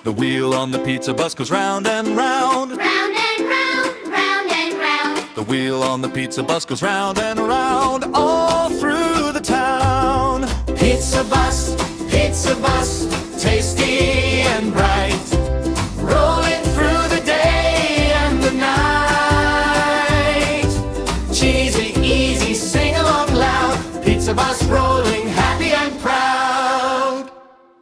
The wheel on the pizza bus goes round and round. Round and round, round and round. The wheel on the pizza bus goes round and round all through the town. Pizza bus, tasty and bright, rolling through the day and the night. Cheesy, easy, sing along loud. Pizza bus rolling happy and proud.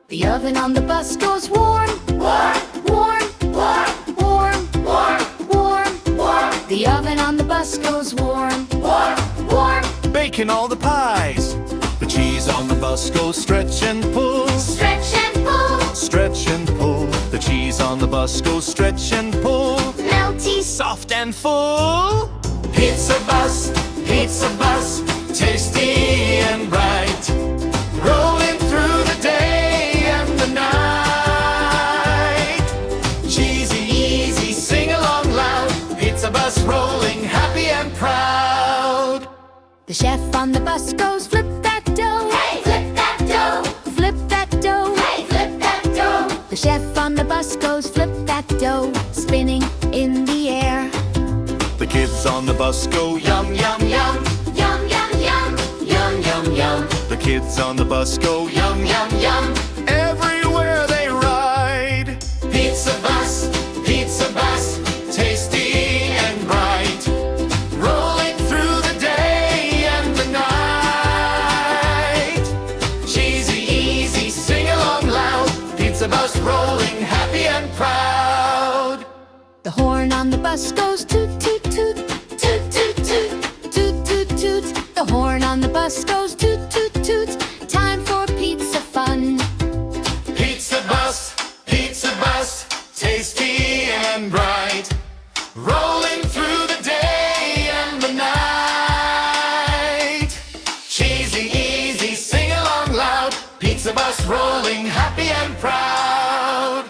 The oven on the bus goes warm, Warm, warm, warm, warm, warm, warm. warm, The oven on the bus goes warm, warm. warm. Baking all the pies. The cheese on the bus goes stretch and pull. Stretch and pull, Stretch and pull. The cheese on the bus goes stretch and pull. melty, Soft and full. Pizza bus, tasty and bright, rolling through the day and the night. Cheesy, easy, sing along loud. Pizza bus rolling happy and proud. The chef on the bus goes flip that dough, Hey, flip that dough. flip that dough. Hey, flip that dough. The chef on the bus goes flip that dough, spinning in the air. The kids on the bus go yum, yum, yum. Yum, yum, yum, yum, yum, yum. The kids on the bus go yum, Yum, yum. everywhere they ride. Pizza bus, tasty and bright, rolling through the day and the night. Cheesy, easy, sing along loud. Pizza bus rolling happy and proud. The horn on the bus goes toot, toot, toot, Toot, toot, toot. toot, toot, toot. The horn on the bus goes toot, toot, toot. Time for pizza fun. Pizza bus, tasty and bright, rolling through the day and the night. Cheesy, easy, sing along loud. Pizza bus rolling happy and proud.